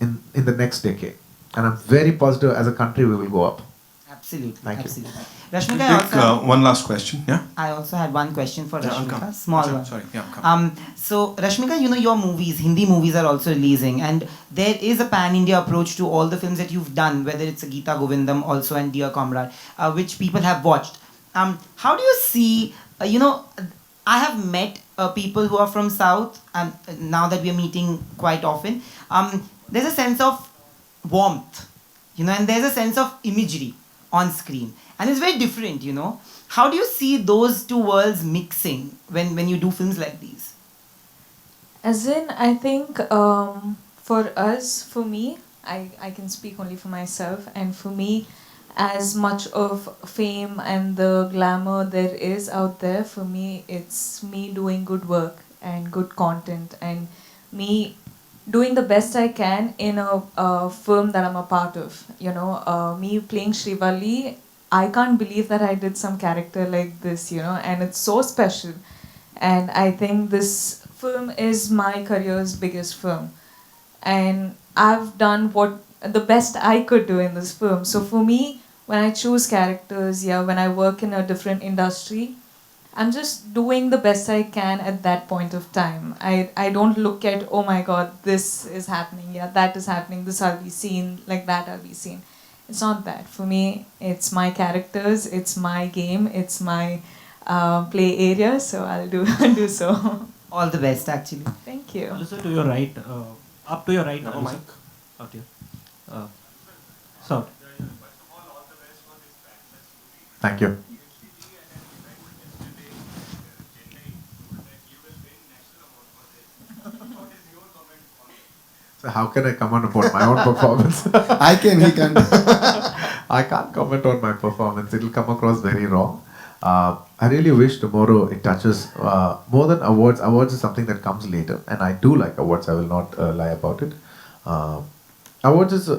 in the next decade. And I'm very positive as a country we will go up. Absolutely. Thank you. Absolutely. Rashmika, One last question, yeah? I also had one question for Yeah, I'll Rashmika, come. small Sorry, one. sorry, yeah, come. So Rashmika, your movies, Hindi movies are also releasing, and there is a pan-India approach to all the films that you've done, whether it's a Geeta Govindam also and Dear Comrade, which people have watched. How do you see, I have met people who are from South, and now that we are meeting quite often, there's a sense of warmth, and there's a sense of imagery on screen. And it's very different, How do you see those two worlds mixing when you do films like these? As in, I think for us, for me, I can speak only for myself, and for me, as much of fame and the glamour there is out there, for me, it's me doing good work and good content, and me doing the best I can in a film that I'm a part of. Me playing Srivalli, I can't believe that I did some character like this, and it's so special. And I think this film is my career's biggest film. And I've done the best I could do in this film. So for me, when I choose characters, when I work in a different industry, I'm just doing the best I can at that point of time. I don't look at, oh my God, this is happening, that is happening, this I'll be seen, like that I'll be seen. It's not that. For me, it's my characters, it's my game, it's my play area, so I'll do so. All the best, actually. Thank you. Also to your right, up to your right. No mic. Okay. So. Thank you. So how can I comment about my own performance? I can, he can't. I can't comment on my performance. It'll come across very wrong. I really wish tomorrow it touches more than awards. Awards is something that comes later, and I do like awards. I will not lie about it. Awards is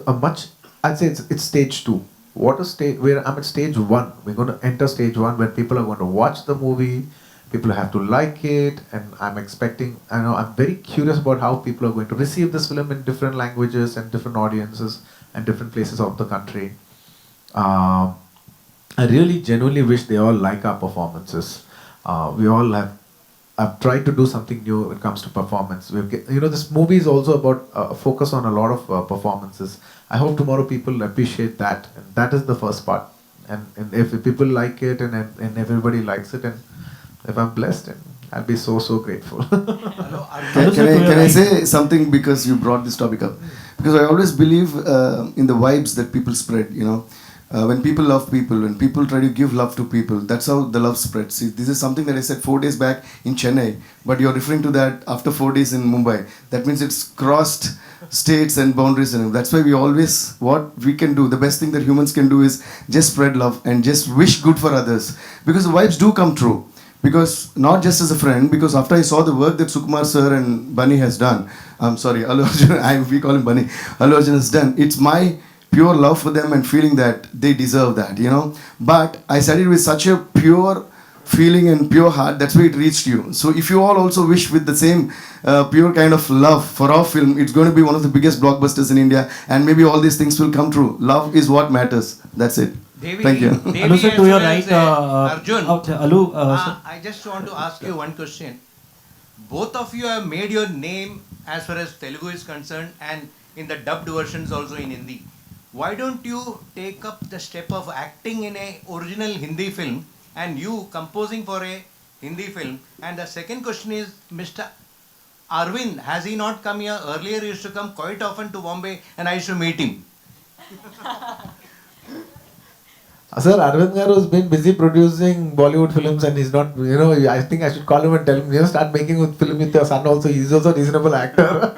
I'd say it's stage 2. What is stage? Where I'm at stage 1. We're going to enter stage 1 where people are going to watch the movie. People have to like it, and I'm very curious about how people are going to receive this film in different languages and different audiences and different places of the country. I really genuinely wish they all like our performances. I've tried to do something new when it comes to performance. This movie is also about focus on a lot of performances. I hope tomorrow people appreciate that, and that is the first part. And if people like it and everybody likes it, and if I'm blessed, and I'll be so grateful. Can I say something because you brought this topic up? Because I always believe in the vibes that people spread, when people love people, when people try to give love to people, that's how the love spreads. See, this is something that I said 4 days back in Chennai, but you're referring to that after 4 days in Mumbai. That means it's crossed states and boundaries, and that's why what we can do, the best thing that humans can do is just spread love and just wish good for others, because the vibes do come true. Because not just as a friend, because after I saw the work that Sukumar sir and Bunny has done, I'm sorry, Allu Arjun, we call him Bunny, Allu Arjun has done, it's my pure love for them and feeling that they deserve that, But I said it with such a pure feeling and pure heart, that's why it reached you. So if you all also wish with the same pure kind of love for our film, it's going to be one of the biggest blockbusters in India, and maybe all these things will come true. Love is what matters. That's it. Thank you. Allu to your right, Arjun, Allu. I just want to ask you one question. both of you have made your name as far as Telugu is concerned and in the dubbed versions also in Hindi. Why don't you take up the step of acting in a original Hindi film and you composing for a Hindi film? And the second question is, Mr. Arvind, has he not come here? Earlier he used to come quite often to Bombay and I used to meet him. Sir, Arvind Garu has been busy producing Bollywood films and he's not, I think I should call him and tell him, start making a film with your son also. He's also a reasonable actor.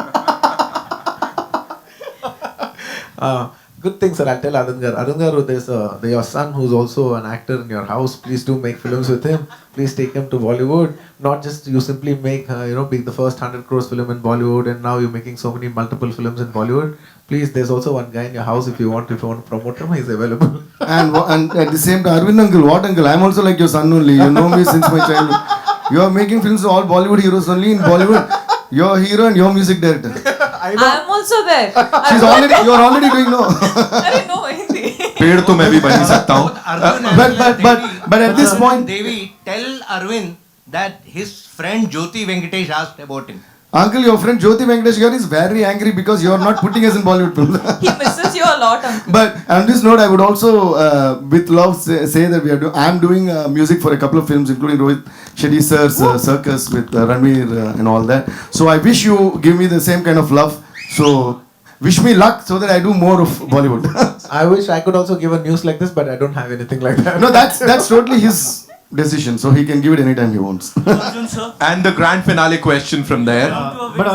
Good thing, sir. I'll tell Arvind Garu. Arvind Garu, there's your son who's also an actor in your house. Please do make films with him. Please take him to Bollywood. Not just you simply make, be the first 100 crores film in Bollywood and now you're making so many multiple films in Bollywood. Please, there's also one guy in your house if you want to promote him, he's available. And at the same time, Arvind uncle, what uncle? I'm also like your son only. You know me since my childhood. You are making films all Bollywood heroes only in Bollywood. You're a hero and you're music director. I'm also there. You're already doing no. I know Hindi. पेड़ तो मैं भी बन ही सकता हूँ. But at this point, Devi, tell Arvind that his friend Jyoti Venkatesh asked about him. Uncle, your friend Jyoti Venkatesh is very angry because you are not putting us in Bollywood films. He misses you a lot, uncle. But on this note, I would also, with love, say that I'm doing music for a couple of films, including Rohit Shetty sir's Circus with Ranveer and all that. So I wish you give me the same kind of love. So wish me luck so that I do more of Bollywood. I wish I could also give a news like this, but I don't have anything like that. No, that's totally his decision. So he can give it anytime he wants. And the grand finale question from there. But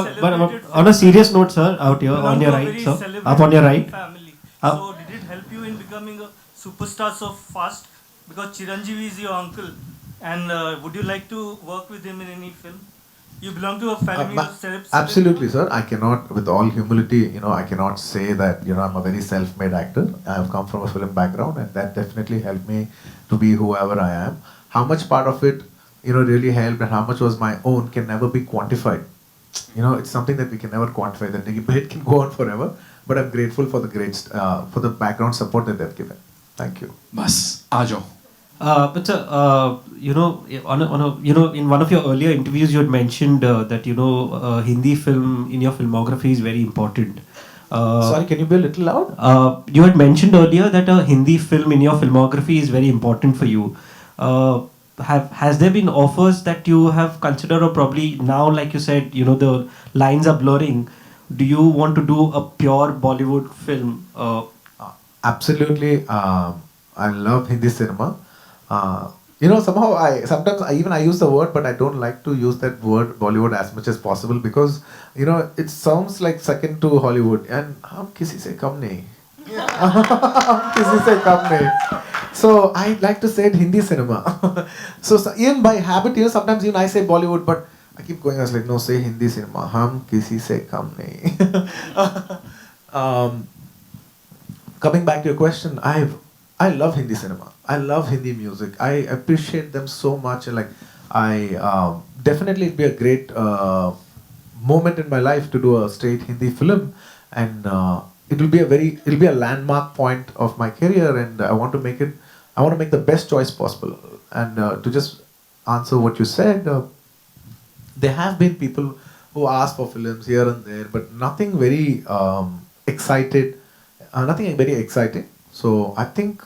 on a serious note, sir, out here on your right, sir, up on your right. Family. So did it help you in becoming a superstar so fast? Because Chiranjeevi is your uncle, and would you like to work with him in any film? You belong to a family of celebs. Absolutely, sir. I cannot, with all humility, I cannot say that, I'm a very self-made actor. I have come from a film background and that definitely helped me to be whoever I am. How much part of it, really helped and how much was my own can never be quantified. It's something that we can never quantify. The debate can go on forever, but I'm grateful for the background support that they've given. Thank you. Bas, aajo. But sir, in one of your earlier interviews, you had mentioned that Hindi film in your filmography is very important. Sorry, can you be a little loud? You had mentioned earlier that a Hindi film in your filmography is very important for you. Has there been offers that you have considered, or probably now, like you said, the lines are blurring? Do you want to do a pure Bollywood film? Absolutely. I love Hindi cinema. Sometimes I use the word, but I don't like to use that word Bollywood as much as possible because, it sounds like second to Hollywood. And hum kisi se kam nahi. Kisi se kam nahi. So I like to say it Hindi cinema. so even by habit, sometimes even I say Bollywood, but I keep going. I was like, no, say Hindi cinema. Hum kisi se kam nahi. Coming back to your question, I love Hindi cinema. I love Hindi music. I appreciate them so much. And definitely it'd be a great moment in my life to do a straight Hindi film, and it'll be a landmark point of my career. And I want to make the best choice possible. And to just answer what you said, there have been people who ask for films here and there, but nothing very exciting. So I think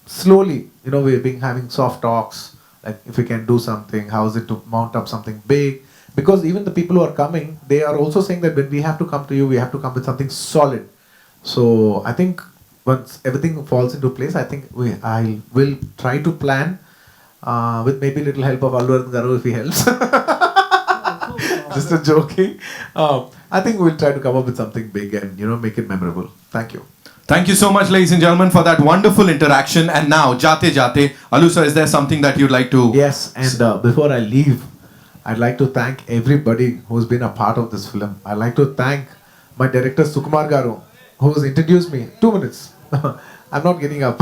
slowly, we've been having soft talks, like if we can do something, how is it to mount up something big? Because even the people who are coming, they are also saying that when we have to come to you, we have to come with something solid. So I think once everything falls into place, I think I will try to plan with maybe a little help of Allu Arvind Garu if he helps. Just a joking. I think we'll try to come up with something big and make it memorable. Thank you. Thank you so much, ladies and gentlemen, for that wonderful interaction. And now, Jate Jate, Allu sir, is there something that you'd like to... Yes, and before I leave, I'd like to thank everybody who's been a part of this film. I'd like to thank my director, Sukumar Garu, who's introduced me. 2 minutes. I'm not getting up.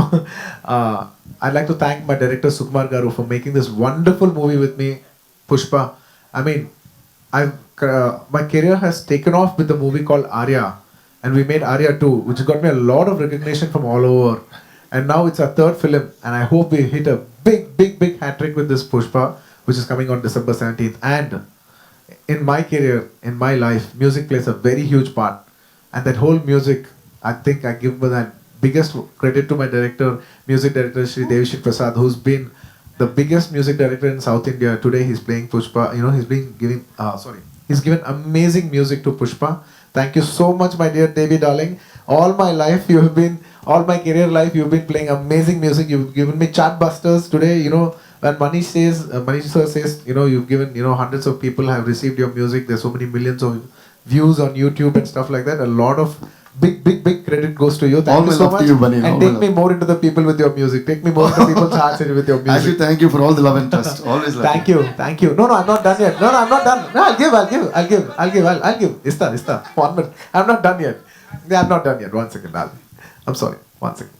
I'd like to thank my director, Sukumar Garu, for making this wonderful movie with me, Pushpa. I mean, my career has taken off with the movie called Arya. And we made Arya 2, which got me a lot of recognition from all over. And now it's our third film. And I hope we hit a big hat trick with this Pushpa. which is coming on December 17th. And in my career, in my life, music plays a very huge part. And that whole music, I think I give that biggest credit to my director, music director Shri Devashri Prasad, who's been the biggest music director in South India. Today he's playing Pushpa. You know, he's given amazing music to Pushpa. Thank you so much, my dear Devi darling. All my career life, you've been playing amazing music. You've given me chartbusters today. You know, when Manish sir says, you know, you've given, you know, hundreds of people have received your music. There's so many millions of views on YouTube and stuff like that. A lot of big credit goes to you. Thank you so much. And take me more into the people with your music. Take me more into people's hearts with your music. Actually, thank you for all the love and trust. Always love. Thank you. No, I'm not done yet. No, I'm not done. No, I'll give. Ista. 1 minute. I'm not done yet. Yeah, I'm not done yet. 1 second. I'm sorry. 1 second.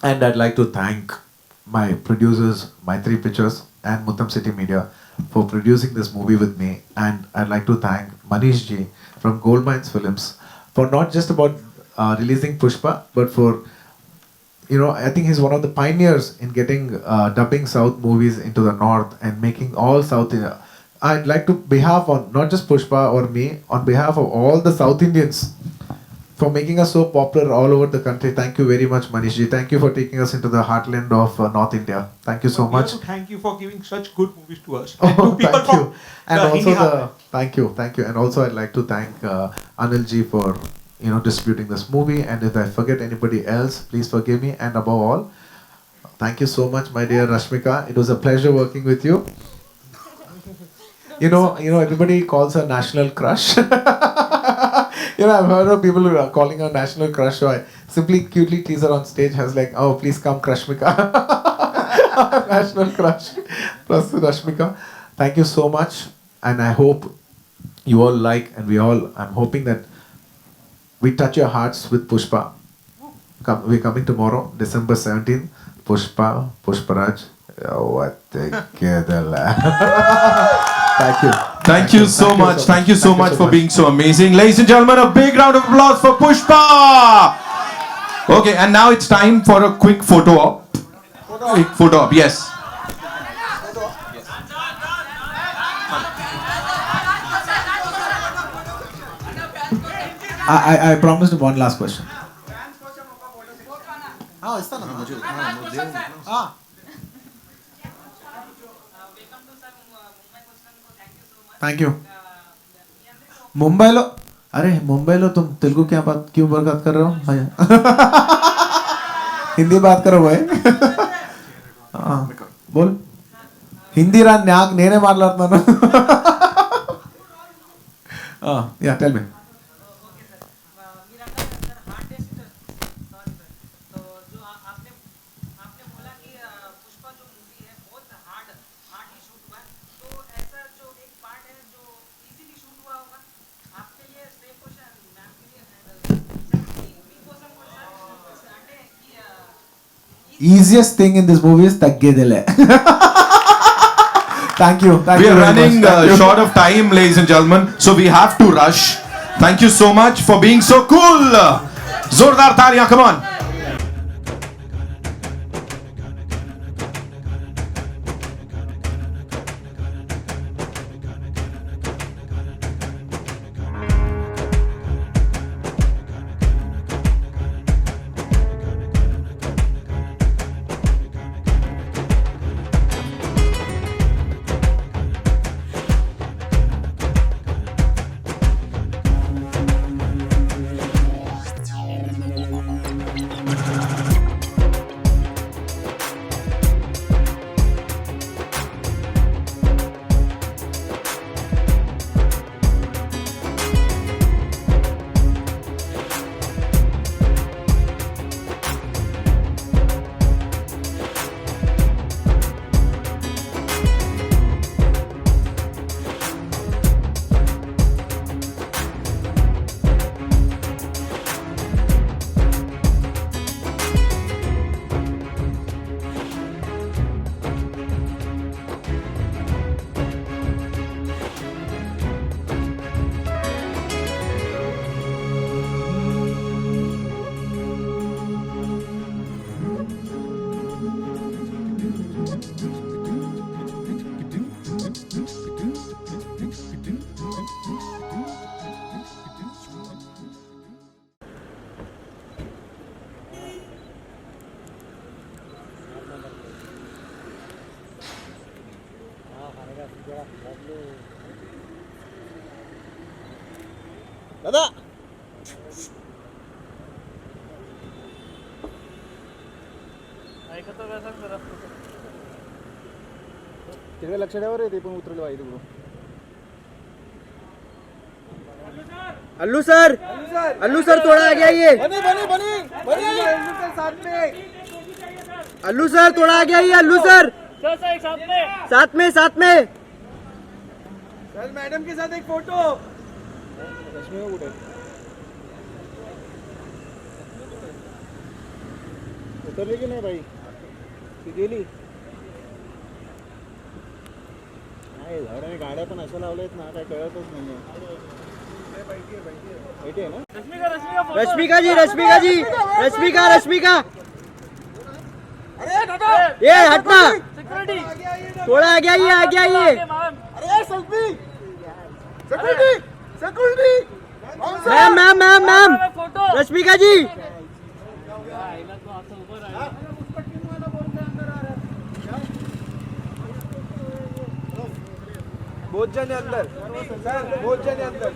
And I'd like to thank my producers, My 3 Pictures and Muttam City Media for producing this movie with me. And I'd like to thank Manish Ji from Gold Mines Films for not just about releasing Pushpa, but for, you know, I think he's one of the pioneers in getting dubbing South movies into the North and making all South India. I'd like to behalf on not just Pushpa or me, on behalf of all the South Indians for making us so popular all over the country. Thank you very much, Manish Ji. Thank you for taking us into the heartland of North India. Thank you so much. Thank you for giving such good movies to us. Oh, thank you. And the Hindi also thank you. And also I'd like to thank Anil Ji for, you know, distributing this movie. And if I forget anybody else, please forgive me. And above all, thank you so much, my dear Rashmika. It was a pleasure working with you. You know, everybody calls her national crush. You know, I've heard of people who are calling her national crush, so I simply cutely tease her on stage. I was like, oh, please come, Crushmika. National crush. Plus Rashmika. Thank you so much. And I hope you all like, and I'm hoping that we touch your hearts with Pushpa. We're coming tomorrow, December 17th. Pushparaj. What together. Thank you. Thank you so much. Thank you so much for being so amazing. Ladies and gentlemen, a big round of applause for Pushpa. Okay, and now it's time for a quick photo op. Quick photo op, yes. I promised one last question. Thank you Mumbai लो तुम तेलुगु क्यों बात कर रहे हो हिंदी बात करो भाई बोल हिंदी रा न्याग నేనే మాట్లాడుతున్నాను yeah tell me easiest thing in this movie is taggedele. Thank you. We are running short of time, ladies and gentlemen, so we have to rush. Thank you so much for being so cool. Zordar Taliyan, come on. दादा तिकडे लक्ष द्यावर आहे ते पण उतरलं पाहिजे तिकडून अल्लू sir थोड़ा आगे आइए अल्लू सर थोड़ा आगे आइए अल्लू सर साथ में सर मैडम के साथ एक फोटो उतरली की नाही बाई ती गेली नाही झाडाने गाड्या पण अशा लावल्यात ना काय कळतच नाहीये बैठी है ना रश्मिका ये हटना थोड़ा आगे आइए अरे सिक्योरिटी मैम रश्मिका जी बहुत जने अंदर बहुत जने अंदर